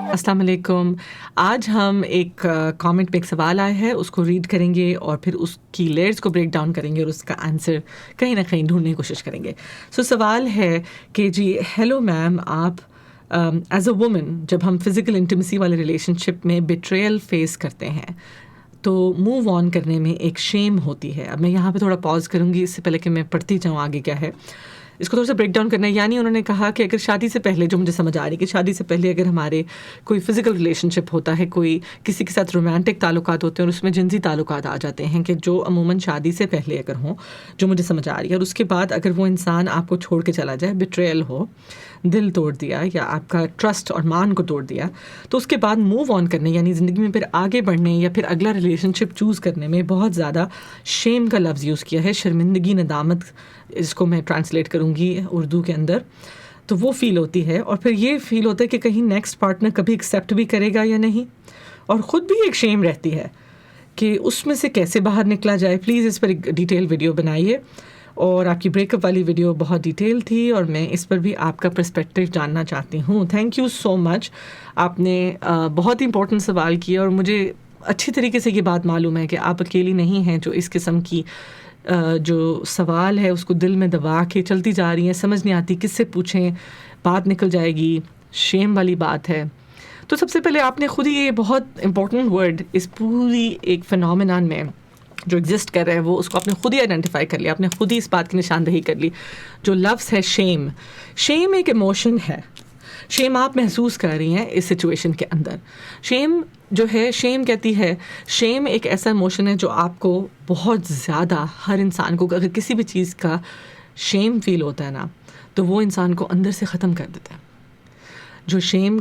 السلام علیکم. آج ہم ایک کامنٹ پہ ایک سوال آیا ہے, اس کو ریڈ کریں گے اور پھر اس کی لیئرز کو بریک ڈاؤن کریں گے اور اس کا آنسر کہیں نہ کہیں ڈھونڈنے کی کوشش کریں گے. سوال ہے کہ جی ہیلو میم, آپ ایز اے وومن جب ہم فزیکل انٹیمیسی والے ریلیشن شپ میں بیٹریل فیس کرتے ہیں تو موو آن کرنے میں ایک شیم ہوتی ہے. اب میں یہاں پہ تھوڑا پاز کروں گی اس سے پہلے کہ میں پڑھتی جاؤں آگے کیا ہے. اس کو تھوڑا سا بریک ڈاؤن کرنا ہے. یعنی انہوں نے کہا کہ اگر شادی سے پہلے, جو مجھے سمجھ آ رہی ہے کہ شادی سے پہلے اگر ہمارے کوئی فزیکل ریلیشن شپ ہوتا ہے, کوئی کسی کے ساتھ رومانٹک تعلقات ہوتے ہیں اور اس میں جنسی تعلقات آ جاتے ہیں کہ جو عموماً شادی سے پہلے اگر ہوں, جو مجھے سمجھ آ رہی ہے, اور اس کے بعد اگر وہ انسان آپ کو چھوڑ کے چلا جائے, بیٹریل ہو, دل توڑ دیا یا آپ کا ٹرسٹ اور مان کو توڑ دیا, تو اس کے بعد موو آن کرنے یعنی زندگی میں پھر آگے بڑھنے یا پھر اگلا ریلیشن شپ چوز کرنے میں بہت زیادہ شیم کا لفظ یوز کیا ہے. شرمندگی, ندامت, اس کو میں ٹرانسلیٹ کروں گی اردو کے اندر. تو وہ فیل ہوتی ہے اور پھر یہ فیل ہوتا ہے کہ کہیں نیکسٹ پارٹنر کبھی ایکسیپٹ بھی کرے گا یا نہیں, اور خود بھی ایک شیم رہتی ہے کہ اس میں سے کیسے باہر نکلا جائے. پلیز اس پر ایک ڈیٹیل ویڈیو بنائیے, اور آپ کی بریک اپ والی ویڈیو بہت ڈیٹیل تھی اور میں اس پر بھی آپ کا پرسپیکٹیو جاننا چاہتی ہوں. تھینک یو سو مچ. آپ نے بہت امپورٹنٹ سوال کیا اور مجھے اچھی طریقے سے یہ بات معلوم ہے کہ آپ اکیلی نہیں ہیں جو اس قسم کی جو سوال ہے اس کو دل میں دبا کے چلتی جا رہی ہیں, سمجھ نہیں آتی کس سے پوچھیں, بات نکل جائے گی, شیم والی بات ہے. تو سب سے پہلے آپ نے خود ہی یہ بہت امپورٹنٹ ورڈ اس پوری ایک فینومینان میں جو ایگزسٹ کر رہا ہے وہ اس کو آپ نے خود ہی آئیڈینٹیفائی کر لیا, آپ نے خود ہی اس بات کی نشاندہی کر لی. جو لفظ ہے شیم, شیم ایک ایموشن ہے. شیم آپ محسوس کر رہی ہیں اس سچویشن کے اندر. شیم جو ہے, شیم کہتی ہے, شیم ایک ایسا ایموشن ہے جو آپ کو بہت زیادہ, ہر انسان کو اگر کسی بھی چیز کا شیم فیل ہوتا ہے نا تو وہ انسان کو اندر سے ختم کر دیتا ہے. جو شیم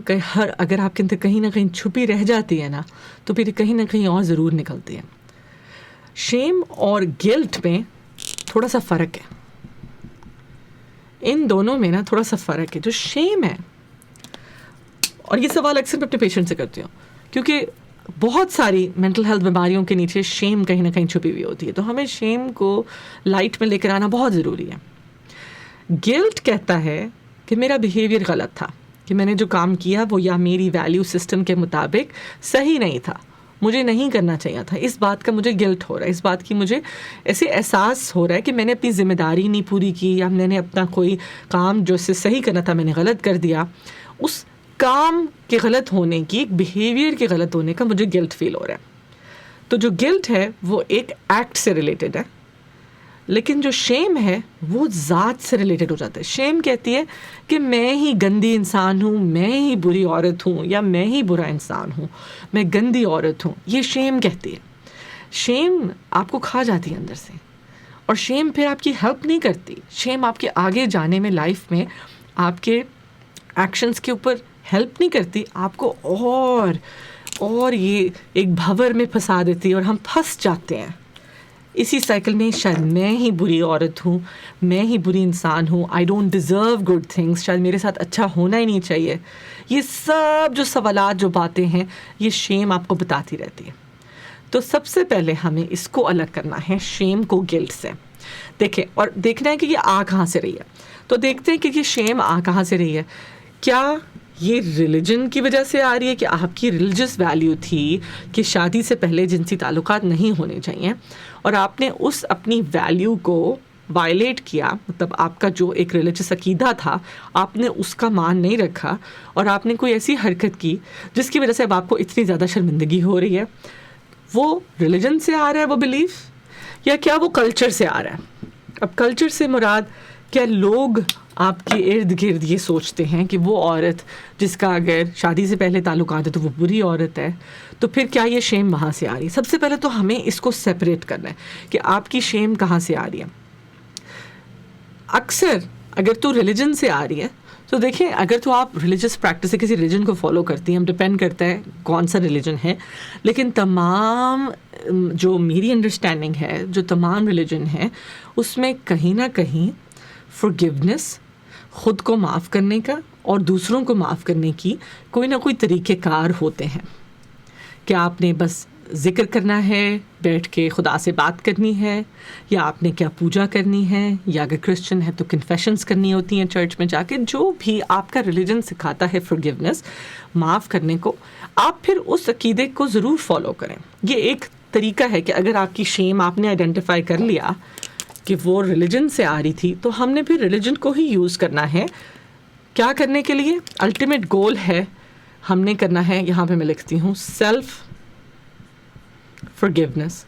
اگر آپ کے اندر کہیں نہ کہیں چھپی رہ جاتی ہے نا تو پھر کہیں نہ کہیں اور ضرور نکلتی ہے. شیم اور گلٹ میں تھوڑا سا فرق ہے, ان دونوں میں نا تھوڑا سا فرق ہے. جو شیم ہے, اور یہ سوال اکثر میں اپنے پیشنٹ سے کرتی ہوں کیونکہ بہت ساری مینٹل ہیلتھ بیماریوں کے نیچے شیم کہیں نہ کہیں چھپی ہوئی ہوتی ہے, تو ہمیں شیم کو لائٹ میں لے کر آنا بہت ضروری ہے. گلٹ کہتا ہے کہ میرا بیہیویئر غلط تھا, کہ میں نے جو کام کیا وہ یا میری ویلیو سسٹم کے مطابق صحیح نہیں تھا, مجھے نہیں کرنا چاہیے تھا. اس بات کا مجھے گلٹ ہو رہا ہے, اس بات کی مجھے ایسے احساس ہو رہا ہے کہ میں نے اپنی ذمہ داری نہیں پوری کی, یا میں نے اپنا کوئی کام جو اسے صحیح کرنا تھا میں نے غلط کر دیا. اس کام کے غلط ہونے کی, ایک بیہیویئر کے غلط ہونے کا مجھے گلٹ فیل ہو رہا ہے. تو جو گلٹ ہے وہ ایک ایکٹ سے ریلیٹڈ ہے, لیکن جو شیم ہے وہ ذات سے ریلیٹڈ ہو جاتا ہے. شیم کہتی ہے کہ میں ہی گندی انسان ہوں, میں ہی بری عورت ہوں, یا میں ہی برا انسان ہوں, میں گندی عورت ہوں. یہ شیم کہتی ہے. شیم آپ کو کھا جاتی ہے اندر سے, اور شیم پھر آپ کی ہیلپ نہیں کرتی. شیم آپ کے آگے جانے میں, لائف میں آپ کے ایکشنز کے اوپر ہیلپ نہیں کرتی, آپ کو اور یہ ایک بھور میں پھنسا دیتی ہے اور ہم پھنس جاتے ہیں اسی سائیکل میں. شاید میں ہی بری عورت ہوں, میں ہی بری انسان ہوں, I don't deserve good things, شاید میرے ساتھ اچھا ہونا ہی نہیں چاہیے. یہ سب جو سوالات, جو باتیں ہیں, یہ شیم آپ کو بتاتی رہتی ہے. تو سب سے پہلے ہمیں اس کو الگ کرنا ہے شیم کو گلٹ سے. دیکھیں, اور دیکھنا ہے کہ یہ آ کہاں سے رہی ہے. تو دیکھتے ہیں کہ یہ شیم آ کہاں سے رہی ہے. کیا یہ ریلیجن کی وجہ سے آ رہی ہے کہ آپ کی ریلیجس ویلیو تھی کہ شادی سے پہلے جنسی تعلقات نہیں ہونے چاہیے, اور آپ نے اس اپنی ویلیو کو وائلیٹ کیا, مطلب آپ کا جو ایک ریلیجس عقیدہ تھا آپ نے اس کا مان نہیں رکھا, اور آپ نے کوئی ایسی حرکت کی جس کی وجہ سے اب آپ کو اتنی زیادہ شرمندگی ہو رہی ہے. وہ ریلیجن سے آ رہا ہے وہ بلیف, یا کیا وہ کلچر سے آ رہا ہے؟ اب کلچر سے مراد کیا لوگ آپ کے ارد گرد یہ سوچتے ہیں کہ وہ عورت جس کا اگر شادی سے پہلے تعلقات ہے تو وہ بری عورت ہے, تو پھر کیا یہ شیم وہاں سے آ رہی ہے؟ سب سے پہلے تو ہمیں اس کو سیپریٹ کرنا ہے کہ آپ کی شیم کہاں سے آ رہی ہے. اکثر اگر تو ریلیجن سے آ رہی ہے تو دیکھیں, اگر تو آپ ریلیجس پریکٹس سے کسی ریلیجن کو فالو کرتی ہیں, ڈپینڈ کرتا ہے کون سا ریلیجن ہے, لیکن تمام جو میری انڈرسٹینڈنگ ہے, جو تمام ریلیجن ہے, اس میں کہیں نہ کہیں forgiveness, خود کو معاف کرنے کا اور دوسروں کو معاف کرنے کی کوئی نہ کوئی طریقہ کار ہوتے ہیں. کہ آپ نے بس ذکر کرنا ہے, بیٹھ کے خدا سے بات کرنی ہے, یا آپ نے کیا پوجا کرنی ہے, یا اگر کرسچن ہے تو کنفیشنز کرنی ہوتی ہیں چرچ میں جا کے. جو بھی آپ کا ریلیجن سکھاتا ہے forgiveness, معاف کرنے کو, آپ پھر اس عقیدے کو ضرور فالو کریں. یہ ایک طریقہ ہے کہ اگر آپ کی شیم آپ نے آئیڈینٹیفائی کر لیا کہ وہ ریلیجن سے آ رہی تھی, تو ہم نے پھر ریلیجن کو ہی یوز کرنا ہے. کیا کرنے کے لیے؟ الٹیمیٹ گول ہے, ہم نے کرنا ہے, یہاں پہ میں لکھتی ہوں, سیلف forgiveness.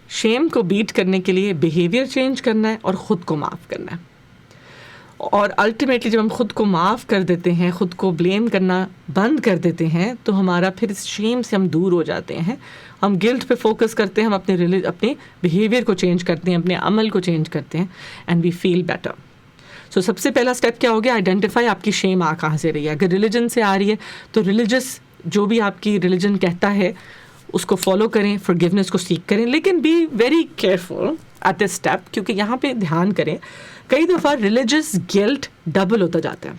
شیم کو بیٹ کرنے کے لیے بیہیویئر چینج کرنا ہے اور خود کو معاف کرنا ہے. اور الٹیمیٹلی جب ہم خود کو معاف کر دیتے ہیں, خود کو بلیم کرنا بند کر دیتے ہیں, تو ہمارا پھر اس شیم سے ہم دور ہو جاتے ہیں. ہم گلٹ پہ فوکس کرتے ہیں, ہم اپنے بیہیویئر کو چینج کرتے ہیں, اپنے عمل کو چینج کرتے ہیں, اینڈ وی فیل بیٹر. سو سب سے پہلا اسٹیپ کیا ہو گیا؟ آئیڈینٹیفائی آپ کی شیم کہاں سے رہی ہے. اگر ریلیجن سے آ رہی ہے تو ریلیجس جو بھی آپ کی ریلیجن کہتا ہے اس کو فالو کریں, forgiveness کو سیکھ کریں, لیکن be very careful at this step, کیونکہ یہاں پہ دھیان کریں کئی دفعہ ریلیجس گلٹ ڈبل ہوتا جاتا ہے.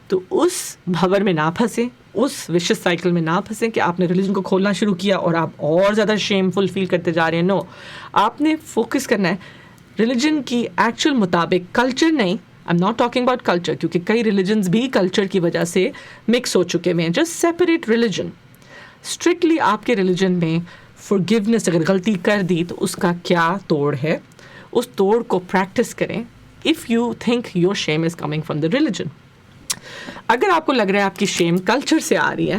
تو اس بھور میں نہ پھنسیں, اس وشس سائیکل میں نہ پھنسیں کہ آپ نے ریلیجن کو کھولنا شروع کیا اور آپ اور زیادہ شیمفل فیل کرتے جا رہے ہیں. نو, آپ نے فوکس کرنا ہے ریلیجن کی ایکچوئل مطابق, کلچر نہیں. I am not talking about culture, کیونکہ کئی ریلیجنز بھی کلچر کی وجہ سے مکس ہو چکے ہوئے ہیں. Just separate religion. اسٹرکٹلی آپ کے ریلیجن میں forgiveness اگر غلطی کر دی تو اس کا کیا توڑ ہے, اس توڑ کو پریکٹس کریں. if you think your shame is coming from the religion. اگر آپ کو لگ رہا ہے آپ کی شیم کلچر سے آ رہی ہے,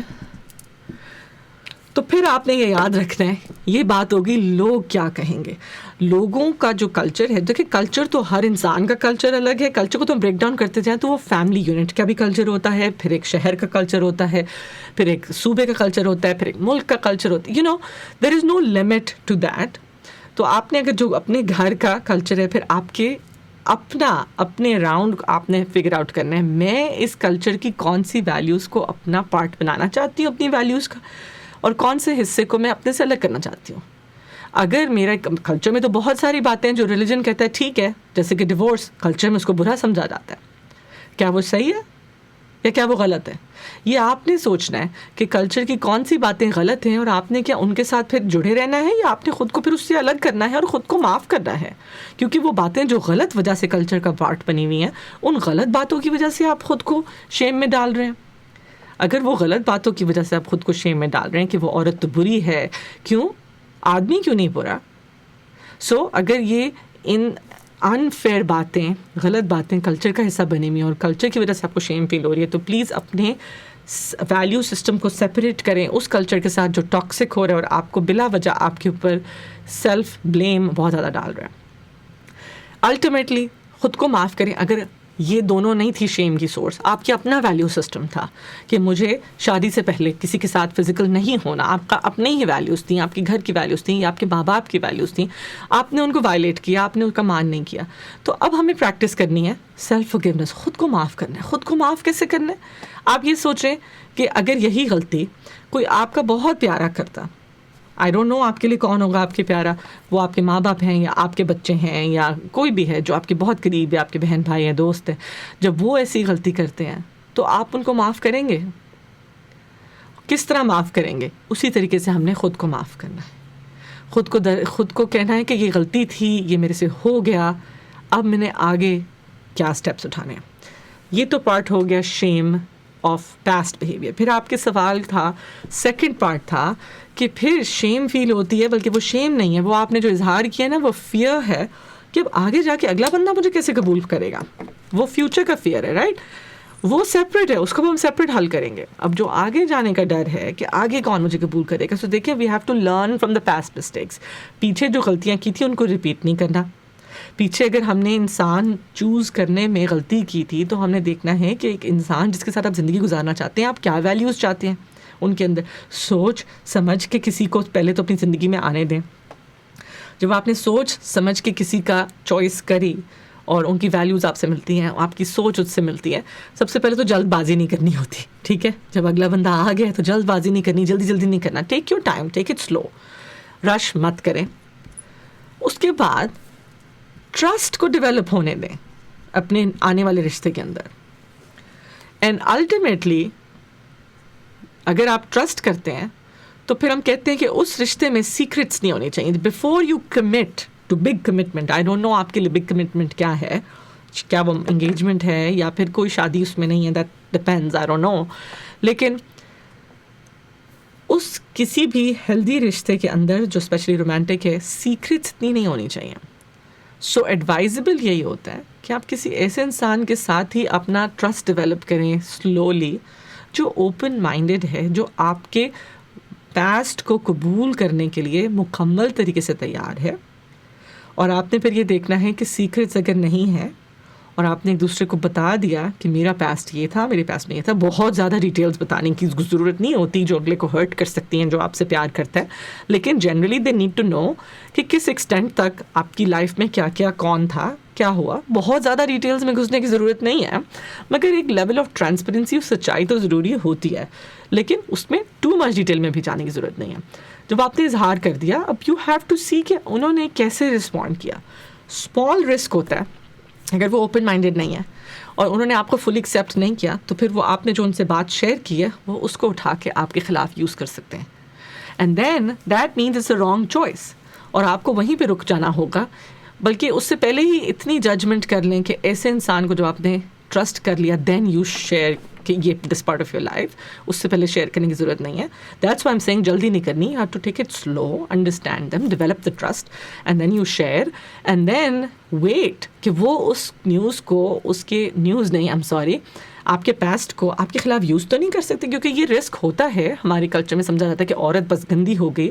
تو پھر آپ نے یہ یاد رکھنا ہے, یہ بات ہوگی لوگ کیا کہیں گے. لوگوں کا جو کلچر ہے, دیکھیں کلچر تو ہر انسان کا کلچر الگ ہے. کلچر کو تو ہم بریک ڈاؤن کرتے جائیں تو وہ فیملی یونٹ کا بھی کلچر ہوتا ہے, پھر ایک شہر کا کلچر ہوتا ہے, پھر ایک صوبے کا کلچر ہوتا ہے, پھر ایک ملک کا کلچر ہوتا ہے. دیر از نو لمٹ ٹو دیٹ. تو آپ نے اگر جو اپنے گھر کا کلچر ہے, پھر آپ کے اپنے راؤنڈ آپ نے فگر آؤٹ کرنا ہے, میں اس کلچر کی کون سی ویلیوز کو اپنا پارٹ بنانا چاہتی ہوں, اپنی ویلیوز کا, اور کون سے حصے کو میں اپنے سے الگ کرنا چاہتی ہوں. اگر میرا کلچر میں تو بہت ساری باتیں جو ریلیجن کہتا ہے ٹھیک ہے, جیسے کہ ڈیورس, کلچر میں اس کو برا سمجھا جاتا ہے. کیا وہ صحیح ہے یا کیا وہ غلط ہے؟ یہ آپ نے سوچنا ہے کہ کلچر کی کون سی باتیں غلط ہیں, اور آپ نے کیا ان کے ساتھ پھر جڑے رہنا ہے, یا آپ نے خود کو پھر اس سے الگ کرنا ہے اور خود کو معاف کرنا ہے. کیونکہ وہ باتیں جو غلط وجہ سے کلچر کا پارٹ بنی ہوئی ہیں, ان غلط باتوں کی وجہ سے آپ خود کو شیم میں ڈال رہے ہیں. اگر وہ غلط باتوں کی وجہ سے آپ خود کو شیم میں ڈال رہے ہیں کہ وہ عورت تو بری ہے, کیوں, آدمی کیوں نہیں برا؟ سو اگر یہ ان انفیئر باتیں, غلط باتیں کلچر کا حصہ بنی ہوئی ہیں اور کلچر کی وجہ سے آپ کو شیم فیل ہو رہی ہے, تو پلیز اپنے ویلیو سسٹم کو سیپریٹ کریں اس کلچر کے ساتھ جو ٹاکسک ہو رہا ہے اور آپ کو بلا وجہ آپ کے اوپر سیلف بلیم بہت زیادہ ڈال رہا ہے. الٹیمیٹلی خود کو معاف کریں. اگر یہ دونوں نہیں تھی شیم کی سورس, آپ کا اپنا ویلیو سسٹم تھا کہ مجھے شادی سے پہلے کسی کے ساتھ فزیکل نہیں ہونا, آپ کا اپنے ہی ویلیوز تھیں, آپ کے گھر کی ویلیوز تھیں, یا آپ کے ماں باپ کی ویلیوز تھیں, آپ نے ان کو وائلیٹ کیا, آپ نے ان کا مان نہیں کیا. تو اب ہمیں پریکٹس کرنی ہے سیلف فورگیونیس, خود کو معاف کرنا ہے. خود کو معاف کیسے کرنا ہے؟ آپ یہ سوچیں کہ اگر یہی غلطی کوئی آپ کا بہت پیارا کرتا, آئی ڈونٹ نو آپ کے لیے کون ہوگا آپ کے پیارا, وہ آپ کے ماں باپ ہیں یا آپ کے بچے ہیں یا کوئی بھی ہے جو آپ کے بہت قریب ہے, آپ کے بہن بھائی ہیں, دوست ہیں, جب وہ ایسی غلطی کرتے ہیں تو آپ ان کو معاف کریں گے؟ کس طرح معاف کریں گے؟ اسی طریقے سے ہم نے خود کو معاف کرنا ہے. خود کو کہنا ہے کہ یہ غلطی تھی, یہ میرے سے ہو گیا, اب میں نے آگے کیا سٹیپس اٹھانے ہیں. یہ تو پارٹ ہو گیا شیم آف پاسٹ بیہیویئر. پھر آپ کے سوال تھا, سیکنڈ پارٹ تھا کہ پھر شیم فیل ہوتی ہے, بلکہ وہ شیم نہیں ہے, وہ آپ نے جو اظہار کیا نا وہ فیئر ہے کہ اب آگے جا کے اگلا بندہ مجھے کیسے قبول کرے گا. وہ فیوچر کا فیئر ہے, رائٹ, وہ سیپریٹ ہے, اس کو ہم سیپریٹ حل کریں گے. اب جو آگے جانے کا ڈر ہے کہ آگے کون مجھے قبول کرے گا, سو دیکھیں we have to learn from the past mistakes. پیچھے جو غلطیاں کی تھیں ان کو ریپیٹ نہیں کرنا. پیچھے اگر ہم نے انسان چوز کرنے میں غلطی کی تھی تو ہم نے دیکھنا ہے کہ ایک انسان جس کے ساتھ آپ زندگی گزارنا چاہتے ہیں, آپ کیا ویلیوز چاہتے ہیں ان کے اندر. سوچ سمجھ کے کسی کو پہلے تو اپنی زندگی میں آنے دیں. جب آپ نے سوچ سمجھ کے کسی کا چوائس کری اور ان کی ویلیوز آپ سے ملتی ہیں, آپ کی سوچ اس سے ملتی ہے, سب سے پہلے تو جلد بازی نہیں کرنی ہوتی, ٹھیک ہے. جب اگلا بندہ آ گیا تو جلد بازی نہیں کرنی, جلدی نہیں کرنا. Take your time, take it slow, rush مت کریں. اس کے بعد ٹرسٹ کو ڈیولپ ہونے دیں اپنے آنے والے رشتے کے اندر. اینڈ الٹیمیٹلی اگر آپ ٹرسٹ کرتے ہیں تو پھر ہم کہتے ہیں کہ اس رشتے میں سیکرٹس نہیں ہونی چاہیے. Before you commit to big commitment, I don't know آپ کے لیے بگ کمٹمنٹ کیا ہے, کیا وہ انگیجمنٹ ہے یا پھر کوئی شادی اس میں نہیں ہے, that depends, I don't know. لیکن اس کسی بھی ہیلدی رشتے کے اندر جو اسپیشلی رومانٹک ہے, سیکرٹس اتنی نہیں ہونی چاہیے. سو ایڈوائزبل یہی ہوتا ہے کہ آپ کسی ایسے انسان کے ساتھ ہی اپنا ٹرسٹ ڈیولپ کریں سلولی, جو اوپن مائنڈیڈ ہے, جو آپ کے پاسٹ کو قبول کرنے کے لیے مکمل طریقے سے تیار ہے. اور آپ نے پھر یہ دیکھنا ہے کہ سیکرٹس اگر نہیں ہے اور آپ نے ایک دوسرے کو بتا دیا کہ میرا پاسٹ یہ تھا, میرے پاسٹ میں یہ تھا, بہت زیادہ ڈیٹیلز بتانے کی ضرورت نہیں ہوتی جو اگلے کو ہرٹ کر سکتی ہیں جو آپ سے پیار کرتا ہے. لیکن generally they need to know کہ کس ایکسٹینٹ تک آپ کی لائف میں کیا کیا, کون تھا, کیا ہوا. بہت زیادہ ڈیٹیلز میں گھسنے کی ضرورت نہیں ہے, مگر ایک لیول آف ٹرانسپیرنسی اور سچائی تو ضروری ہوتی ہے, لیکن اس میں ٹو مچ ڈیٹیل میں بھی جانے کی ضرورت نہیں ہے. جب آپ نے اظہار کر دیا, اب یو ہیو ٹو سی کہ انہوں نے کیسے رسپونڈ کیا. اسمال رسک ہوتا ہے اگر وہ اوپن مائنڈیڈ نہیں ہے اور انہوں نے آپ کو فلی ایکسیپٹ نہیں کیا, تو پھر وہ آپ نے جو ان سے بات شیئر کی ہے وہ اس کو اٹھا کے آپ کے خلاف یوز کر سکتے ہیں. And then that means it's a wrong choice, اور آپ کو وہیں پہ رک جانا ہوگا. بلکہ اس سے پہلے ہی اتنی ججمنٹ کر لیں کہ ایسے انسان کو جو آپ نے ٹرسٹ کر لیا, دین یو شیئر کہ یہ this part of your life, اس سے پہلے شیئر کرنے کی ضرورت نہیں ہے. دیٹس وائی ایم سیئنگ جلدی نہیں کرنی, you have to take it slow, understand them, develop the trust, and then you share, and then wait کہ وہ اس نیوز کو, اس کے نیوز نہیں, آئی ایم سوری, آپ کے پاسٹ کو آپ کے خلاف یوز تو نہیں کر سکتے, کیونکہ یہ رسک ہوتا ہے. ہمارے کلچر میں سمجھا جاتا ہے کہ عورت بس گندی ہو گئی,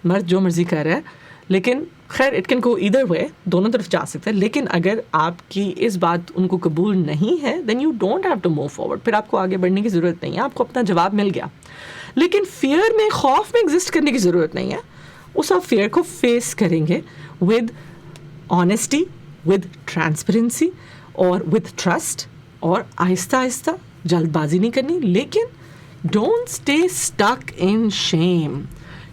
مرد جو مرضی کر رہا ہے. لیکن خیر اٹ کین گو ایدر وے, دونوں طرف جا سکتا ہے. لیکن اگر آپ کی اس بات ان کو قبول نہیں ہے, then you don't have to move forward. پھر آپ کو آگے بڑھنے کی ضرورت نہیں ہے, آپ کو اپنا جواب مل گیا. لیکن فیئر میں, خوف میں ایگزسٹ کرنے کی ضرورت نہیں ہے. اس آپ فیئر کو فیس کریں گے ود آنیسٹی, ود ٹرانسپیرنسی اور ود ٹرسٹ, اور آہستہ آہستہ, جلد بازی نہیں کرنی. لیکن ڈونٹ اسٹے اسٹک ان شیم.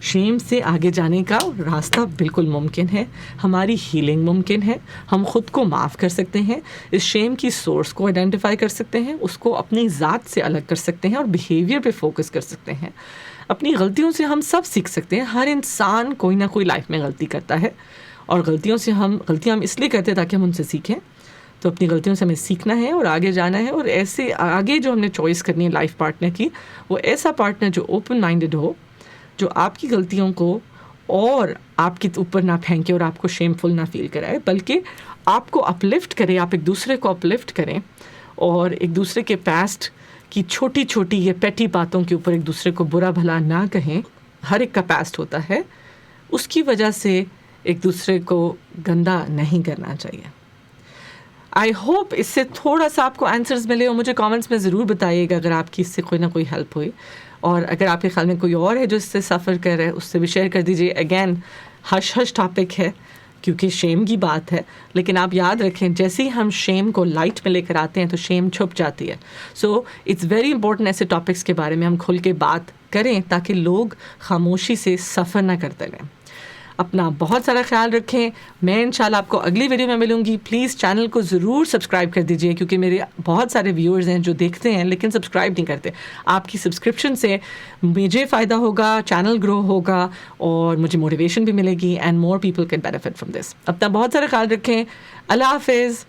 شیم سے آگے جانے کا راستہ بالکل ممکن ہے, ہماری ہیلنگ ممکن ہے, ہم خود کو معاف کر سکتے ہیں, اس شیم کی سورس کو آئیڈینٹیفائی کر سکتے ہیں, اس کو اپنی ذات سے الگ کر سکتے ہیں اور بیہیویئر پہ فوکس کر سکتے ہیں. اپنی غلطیوں سے ہم سب سیکھ سکتے ہیں. ہر انسان کوئی نہ کوئی لائف میں غلطی کرتا ہے, اور غلطیاں ہم اس لیے کرتے ہیں تاکہ ہم ان سے سیکھیں. تو اپنی غلطیوں سے ہمیں سیکھنا ہے اور آگے جانا ہے. اور ایسے آگے جو ہم نے چوائس کرنی ہے لائف پارٹنر کی, وہ ایسا پارٹنر جو اوپن مائنڈیڈ ہو, جو آپ کی غلطیوں کو اور آپ کے اوپر نہ پھینکے اور آپ کو شیم فل نہ فیل کرائے, بلکہ آپ کو اپلفٹ کرے, آپ ایک دوسرے کو اپلفٹ کریں, اور ایک دوسرے کے پاسٹ کی چھوٹی چھوٹی یہ پیٹی باتوں کے اوپر ایک دوسرے کو برا بھلا نہ کہیں. ہر ایک کا پاسٹ ہوتا ہے, اس کی وجہ سے ایک دوسرے کو گندا نہیں کرنا چاہیے. آئی ہوپ اس سے تھوڑا سا آپ کو آنسرز ملے, اور مجھے کامنٹس میں ضرور بتائیے گا اگر آپ کی اس سے کوئی نہ کوئی ہیلپ ہوئی. اور اگر آپ کے خیال میں کوئی اور ہے جو اس سے سفر کر رہا ہے, اس سے بھی شیئر کر دیجیے. اگین ہش ٹاپک ہے کیونکہ شیم کی بات ہے, لیکن آپ یاد رکھیں جیسے ہی ہم شیم کو لائٹ میں لے کر آتے ہیں تو شیم چھپ جاتی ہے. سو اٹس ویری امپورٹنٹ ایسے ٹاپکس کے بارے میں ہم کھل کے بات کریں تاکہ لوگ خاموشی سے سفر نہ کرتے رہیں. اپنا بہت سارا خیال رکھیں. میں انشاءاللہ آپ کو اگلی ویڈیو میں ملوں گی. پلیز چینل کو ضرور سبسکرائب کر دیجیے, کیونکہ میرے بہت سارے ویورز ہیں جو دیکھتے ہیں لیکن سبسکرائب نہیں کرتے. آپ کی سبسکرپشن سے مجھے فائدہ ہوگا, چینل گرو ہوگا, اور مجھے موٹیویشن بھی ملے گی, and more people can benefit from this. اپنا بہت سارا خیال رکھیں. اللہ حافظ.